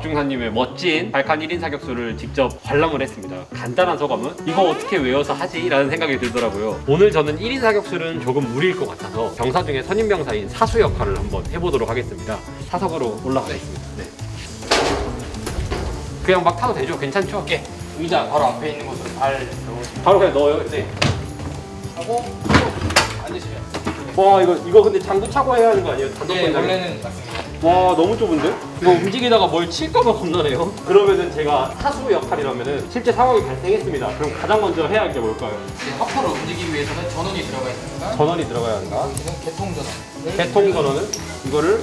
박중사님의 멋진 발칸 1인 사격수를 직접 관람을 했습니다. 간단한 소감은 이거 어떻게 외워서 하지? 라는 생각이 들더라고요. 오늘 저는 1인 사격수는 조금 무리일 것 같아서 병사 중에 선임병사인 사수 역할을 한번 해보도록 하겠습니다. 사석으로 올라가겠습니다. 네. 그냥 막 타도 되죠? 괜찮죠? 예. 의자 바로 앞에 있는 곳으로 발 넣으시면 바로 그냥 넣어요. 네. 하고 앉으시면. 와 이거 근데 장구 차고 해야 하는 거 아니에요? 예, 원래는 맞습니다. 와 너무 좁은데? 이거 움직이다가 뭘 칠까봐 겁나네요. 그러면은 제가 사수 역할이라면은 실제 상황이 발생했습니다. 그럼 가장 먼저 해야 할 게 뭘까요? 이제 화포를 움직이기 위해서는 전원이 들어가 있습니다. 전원이 들어가야 한다. 여기는 개통 전원. 개통 전원은 이거를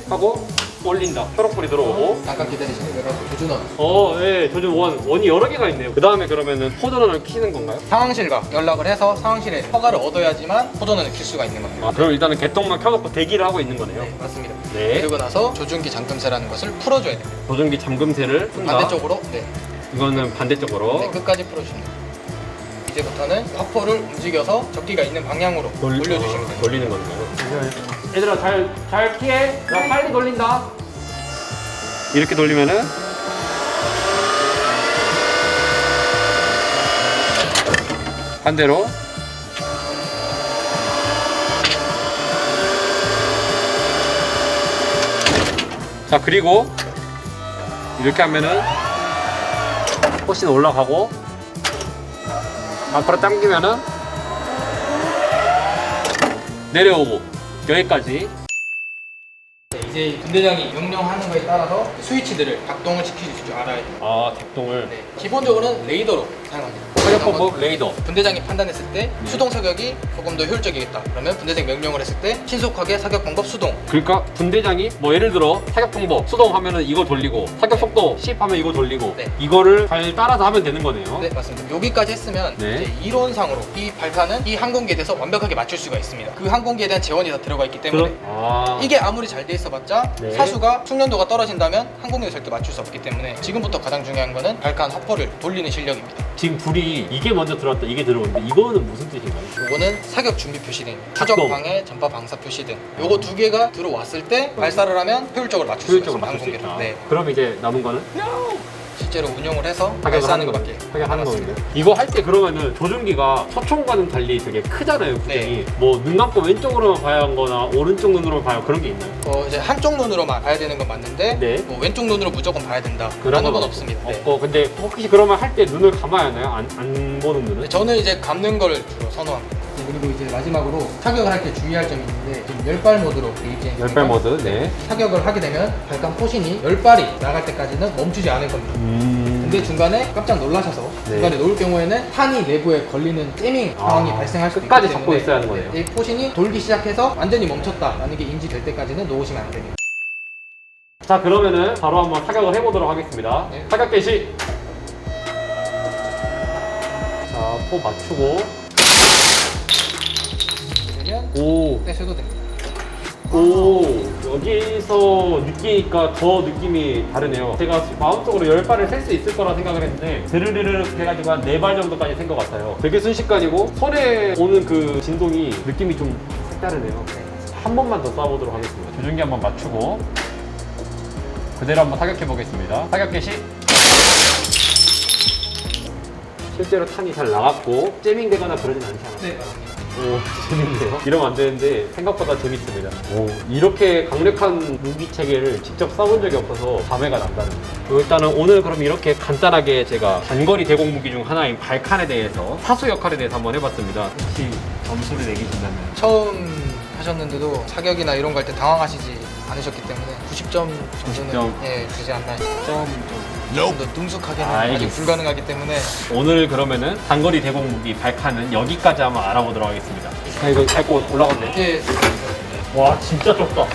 하고 올린다. 초록불이 들어오고. 잠깐 기다리시면 내가 조준원. 예, 조준 원이 여러 개가 있네요. 그 다음에 그러면은 포전원을 키는 건가요? 상황실과 연락을 해서 상황실에 허가를 얻어야지만 포전원을 킬 수가 있는 겁니다. 아, 그럼 일단은 개통만 켜놓고 대기를 하고 있는 거네요. 네, 맞습니다. 네. 그리고 나서 조준기 잠금쇠라는 것을 풀어줘야 됩니다. 조준기 잠금쇠를 푼다. 반대쪽으로, 네, 이거는 반대쪽으로. 네, 끝까지 풀어줍니다. 이제부터는 화포를 움직여서 적기가 있는 방향으로 돌려주시면 됩니다. 돌리는 건가요? 얘들아 잘 피해. 나 빨리 돌린다. 이렇게 돌리면은 반대로. 자 그리고 이렇게 하면은 훨씬 올라가고 앞으로 당기면은 내려오고 여기까지. 네, 이제 분대장이 명령하는 거에 따라서 스위치들을 작동을 시켜줄 줄 알아야 돼요. 아 작동을. 네, 기본적으로는 레이더로 사용합니다. 사격방법 레이더. 분대장이 판단했을 때 수동 사격이 조금 더 효율적이겠다. 그러면 분대장 명령을 했을 때 신속하게 사격 방법 수동. 그러니까 분대장이 뭐 예를 들어 사격 방법 수동하면은 이거 돌리고 사격 속도 10 하면 이거 돌리고 네. 이거를 잘 따라서 하면 되는 거네요. 네, 맞습니다. 여기까지 했으면 네. 이제 이론상으로 이 발칸은 이 항공기에 대해서 완벽하게 맞출 수가 있습니다. 그 항공기에 대한 재원이 다 들어가 있기 때문에 이게 아무리 잘 돼 있어봤자 네. 사수가 숙련도가 떨어진다면 항공기가 절대 맞출 수 없기 때문에 지금부터 가장 중요한 거는 발칸 화포를 돌리는 실력입니다. 지금 불이 이게 먼저 들어왔다 이게 들어오는데 이거는 무슨 뜻인가요? 요거는 사격 준비 표시등, 작동. 추적 방해, 전파 방사 표시등. 요거 두 개가 들어왔을 때 발사를 하면 효율적으로 맞출 수 효율적으로 있습니다. 맞출 수 있다. 항공기를. 네. 그럼 이제 남은 거는 실제로 운용을 해서 사격을 발사하는 하는 것밖에 사격하는 남았습니다. 거군요. 이거 할 때 그러면은 조준기가 초총과는 달리 되게 크잖아요. 구경이. 네. 뭐 눈 감고 왼쪽으로만 봐야 하거나 오른쪽 눈으로만 봐야 그런 게 있나요? 이제 한쪽 눈으로만 봐야 되는 건 맞는데 네. 뭐 왼쪽 눈으로 무조건 봐야 된다 그런 라는 건 건 없습니다. 네. 없고 근데 혹시 그러면 할 때 눈을 감아야 하나요? 안 보는 눈을? 저는 이제 감는 걸 주로 선호합니다. 그리고 이제 마지막으로 사격을 할 때 주의할 점이 있는데 지금 열발 모드로 되어 있지 않습니까? 열발 모드. 네. 사격을 하게 되면 발칸 포신이 열발이 나갈 때까지는 멈추지 않을 겁니다. 근데 중간에 깜짝 놀라셔서 네. 중간에 놓을 경우에는 탄이 내부에 걸리는 잼밍 상황이 발생할 수도 있기 끝까지 때문에 잡고 있어야 하는 거네요. 이 포신이 돌기 시작해서 완전히 멈췄다라는 게 인지될 때까지는 놓으시면 안 됩니다. 자 그러면은 바로 한번 사격을 해보도록 하겠습니다. 네. 사격 개시. 자, 포 맞추고. 그러면 오, 떼셔도 됩니다. 오, 여기서 느끼니까 더 느낌이 다르네요. 제가 마음속으로 10발을 셀 수 있을 거라 생각을 했는데 드르르르 해가지고 한 4발 정도까지 센 것 같아요. 되게 순식간이고 손에 오는 그 진동이 느낌이 좀 색다르네요. 한 번만 더 쏴보도록 하겠습니다. 조준기 한번 맞추고 그대로 한번 사격해 보겠습니다. 사격 개시. 실제로 탄이 잘 나갔고 잼밍 되거나 그러진 않지 않아요? 네, 맞습니다. 오, 재밌네요. 이러면 안 되는데 생각보다 재밌습니다. 오, 이렇게 강력한 무기 체계를 직접 써본 적이 없어서 감회가 남다릅니다. 일단은 오늘 그럼 이렇게 간단하게 제가 단거리 대공 무기 중 하나인 발칸에 대해서 사수 역할에 대해서 한번 해봤습니다. 혹시 점수를 매기신다면? 처음 하셨는데도 사격이나 이런 거 할 때 당황하시지 않으셨기 때문에 90점 정도는 90점. 예, 되지 않나 싶어요. 좀 더 능숙하게는 아직 알겠습니다. 불가능하기 때문에 오늘 그러면은 단거리 대공 무기 발칸은 여기까지 한번 알아보도록 하겠습니다. 아, 이거 밟고 올라갔네. 예, 와, 진짜 좁다.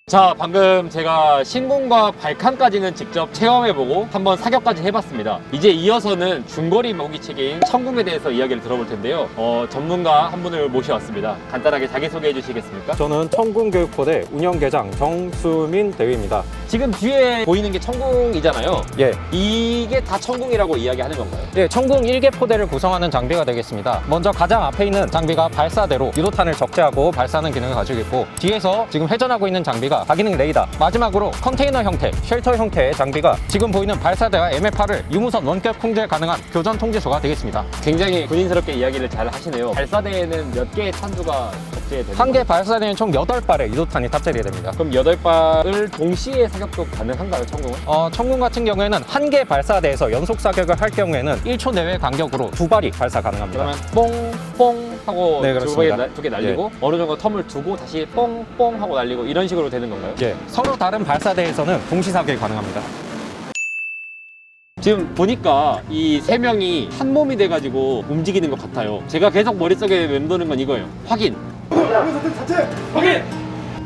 자, 방금 제가 신궁과 발칸까지는 직접 체험해보고 한번 사격까지 해봤습니다. 이제 이어서는 중거리 무기 체계인 천궁에 대해서 이야기를 들어볼 텐데요. 전문가 한 분을 모셔왔습니다. 간단하게 자기소개해 주시겠습니까? 저는 천궁교육포대 운영계장 정수민 대위입니다. 지금 뒤에 보이는 게 천궁이잖아요. 예, 이게 다 천궁이라고 이야기하는 건가요? 예, 천궁 1개 포대를 구성하는 장비가 되겠습니다. 먼저 가장 앞에 있는 장비가 발사대로 유도탄을 적재하고 발사하는 기능을 가지고 있고 뒤에서 지금 회전하고 있는 장비가 장비와 가기능 레이더, 마지막으로 컨테이너 형태, 쉘터 형태의 장비가 지금 보이는 발사대와 MFR을 유무선 원격 통제 가능한 교전 통제소가 되겠습니다. 굉장히 군인스럽게 이야기를 잘 하시네요. 발사대에는 몇 개의 탄두가 탑재되는 한 개 발사대는 총 8발의 유도탄이 탑재되게 됩니다. 그럼 8발을 동시에 사격도 가능한가요, 천궁은? 천궁 같은 경우에는 한 개 발사대에서 연속 사격을 할 경우에는 1초 내외 간격으로 2발이 발사 가능합니다. 그러면 뽕뽕 하고 네, 그렇습니다. 두 개 날리고 어느 정도 텀을 두고 다시 뽕뽕 하고 날리고 이런 식으로 되는 건가요? 예, 서로 다른 발사대에서는 동시 사격이 가능합니다. 지금 보니까 이 세 명이 한 몸이 돼가지고 움직이는 것 같아요. 제가 계속 머릿속에 맴도는 건 이거예요. 확인! 확인!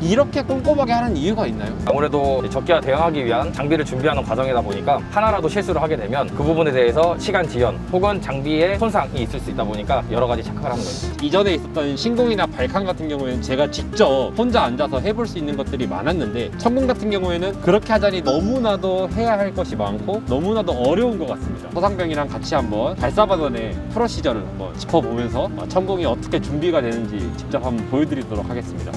이렇게 꼼꼼하게 하는 이유가 있나요? 아무래도 적기와 대응하기 위한 장비를 준비하는 과정이다 보니까 하나라도 실수를 하게 되면 그 부분에 대해서 시간 지연 혹은 장비에 손상이 있을 수 있다 보니까 여러 가지 체크를 하는 거예요. 이전에 있었던 신궁이나 발칸 같은 경우에는 제가 직접 혼자 앉아서 해볼 수 있는 것들이 많았는데 천궁 같은 경우에는 그렇게 하자니 너무나도 해야 할 것이 많고 너무나도 어려운 것 같습니다. 소상병이랑 같이 한번 발사반원의 프로시저를 한번 짚어보면서 천궁이 어떻게 준비가 되는지 직접 한번 보여드리도록 하겠습니다.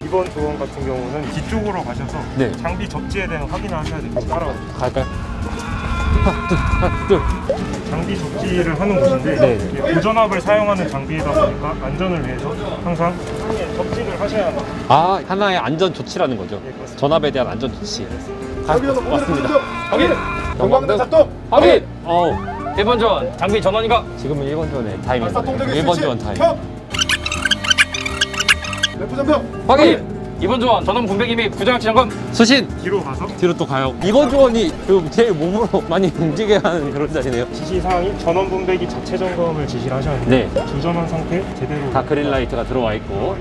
이번 조언 같은 경우는 뒤쪽으로 가셔서 네. 장비 접지에 대한 확인을 하셔야 됩니다. 따라가세요. 갈까요? 하나, 둘, 장비 접지를 하는 곳인데 네. 이게 고전압을 사용하는 장비이다 보니까 안전을 위해서 항상 접지를 하셔야 합니다. 아, 하나의 안전 조치라는 거죠. 네, 그렇습니다. 전압에 대한 안전 조치. 맞습니다. 확인! 경광등 작동! 확인! 1번 조언, 장비 전원인가? 지금은 1번 지원의 타임입니다. 1번 지원 타임. 확인! 2번 조언, 전원 분배기 및 구조장치 점검. 수신! 뒤로 가서 뒤로 또 가요. 이번 조원이 제일 몸으로 많이 움직여야 하는 그런 자리네요. 지시사항이 전원 분배기 자체 점검을 지시를 하셔야 됩니다. 네. 주전원 상태 제대로 다 그린라이트가 들어와 있고.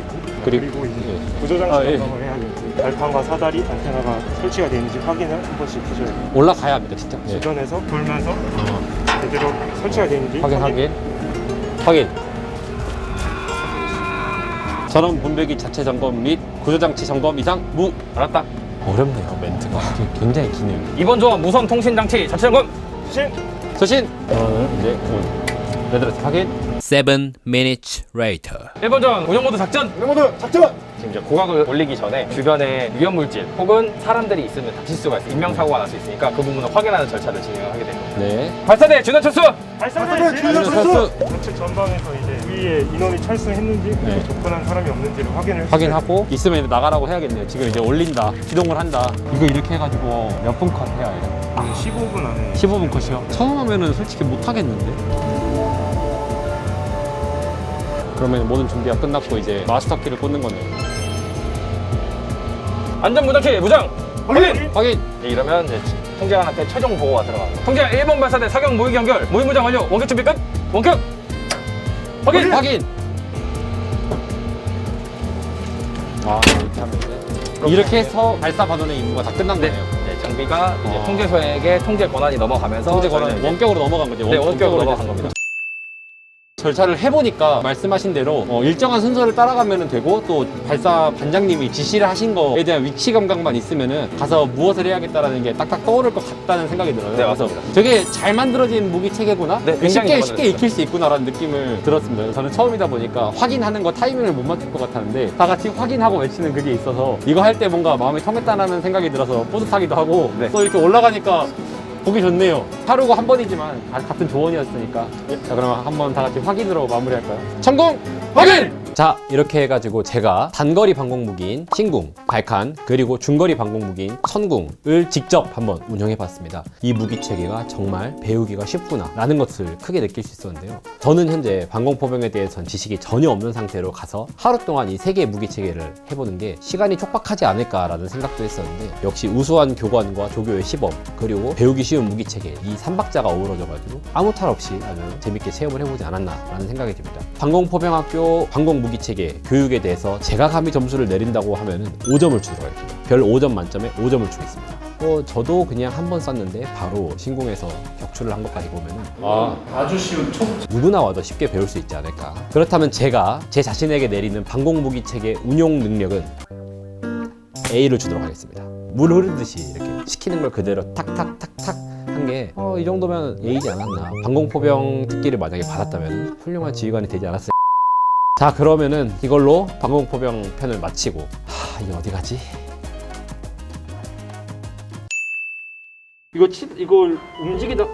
그리고 이제 구조장치 예. 점검을 해야 됩니다. 발판과 사다리, 안테나가 설치가 되는지 확인을 한 번씩 하셔야 됩니다. 올라가야 합니다, 진짜. 네. 주변에서 돌면서 제대로 설치가 되는지 확인. 전원 분배기 자체 점검 및 구조장치 점검 이상 무. 알았다. 어렵네요, 멘트가. 굉장히 기네요. 2번 조언, 무선 통신 장치 자체 점검. 수신! 수신! 저는 이제 레드라이트 확인. 7 minutes later. 1번 조언, 운영 모드 작전. 지금 이제 고각을 올리기 전에 주변에 위험 물질 혹은 사람들이 있으면 다칠 수가 있어요. 인명사고가 날 수 있으니까 그 부분을 확인하는 절차를 진행하게 됩니다. 네. 발사대 준원 철수. 발사대 지휘자 철수! 좌측 전방에서 이제 위에 인원이 철수했는지 그리고 네. 접근한 사람이 없는지를 확인을 확인하고 있으면 이제 나가라고 해야겠네요. 지금 이제 올린다. 기동을 한다. 이거 이렇게 해가지고 몇 분 컷 해야 해요? 15분 안에 15분 컷이요? 처음 하면은 솔직히 못 하겠는데? 그러면 모든 준비가 끝났고 이제 마스터 키를 꽂는 거네요. 안전 무장치 무장. 확인. 확인! 네, 이러면 이제 통제관한테 최종 보고가 들어갑니다. 통제 1번 발사대 사격 모의기 연결. 모의 무장 완료. 원격 준비 끝. 원격. 확인. 확인! 아, 이렇게 하면 돼. 이렇게 해서 발사 반원의 임무가 다 끝난 거네요. 네, 장비가 이제 아. 통제소에게 통제 권한이 넘어가면서 통제 권한 저희는 이제 원격으로 넘어간 거죠. 네, 원격으로 이제 넘어간 겁니다. 절차를 해보니까 말씀하신 대로 일정한 순서를 따라가면 되고 또 발사 반장님이 지시를 하신 거에 대한 위치 감각만 있으면은 가서 무엇을 해야겠다라는 게 딱딱 떠오를 것 같다는 생각이 들어요. 네, 그래서 맞습니다. 되게 잘 만들어진 무기 체계구나. 네, 굉장히 잘 쉽게 만들어졌어요. 익힐 수 있구나라는 느낌을 들었습니다. 저는 처음이다 보니까 확인하는 거 타이밍을 못 맞출 것 같았는데 다 같이 확인하고 외치는 그게 있어서 이거 할 때 뭔가 마음이 통했다라는 생각이 들어서 뿌듯하기도 하고 네. 또 이렇게 올라가니까 보기 좋네요. 하루가 한 번이지만 같은 조언이었으니까. 자, 그러면 한번 다 같이 확인으로 마무리할까요? 성공! 확인! 자, 이렇게 해가지고 제가 단거리 방공 무기인 신궁, 발칸, 그리고 중거리 방공 무기인 천궁을 직접 한번 운영해봤습니다. 이 무기 체계가 정말 배우기가 쉽구나 라는 것을 크게 느낄 수 있었는데요. 저는 현재 방공포병에 대해선 지식이 전혀 없는 상태로 가서 하루 동안 이 세 개의 무기 체계를 해보는 게 시간이 촉박하지 않을까라는 생각도 했었는데 역시 우수한 교관과 조교의 시범 그리고 배우기 쉬운 무기 체계 이 3박자가 어우러져가지고 아무 탈 없이 아주 재밌게 체험을 해보지 않았나라는 생각이 듭니다. 방공포병학교 방공 무기 체계 교육에 대해서 제가 감히 점수를 내린다고 하면은 5점을 주도록 하겠습니다. 별 5점 만점에 5점을 주겠습니다. 저도 그냥 한 번 쐈는데 바로 신궁에서 격추를 한 것까지 보면은 아주 쉬운 초 누구나 와도 쉽게 배울 수 있지 않을까. 그렇다면 제가 제 자신에게 내리는 방공 무기 체계 운용 능력은 A를 주도록 하겠습니다. 물 흐르듯이 이렇게 시키는 걸 그대로 탁탁탁탁 한 게 이 정도면 A지 않았나. 방공포병 특기를 만약에 받았다면 훌륭한 지휘관이 되지 않았을까. 자, 그러면은 이걸로 방공포병 편을 마치고 이게 어디 가지? 이걸 움직이다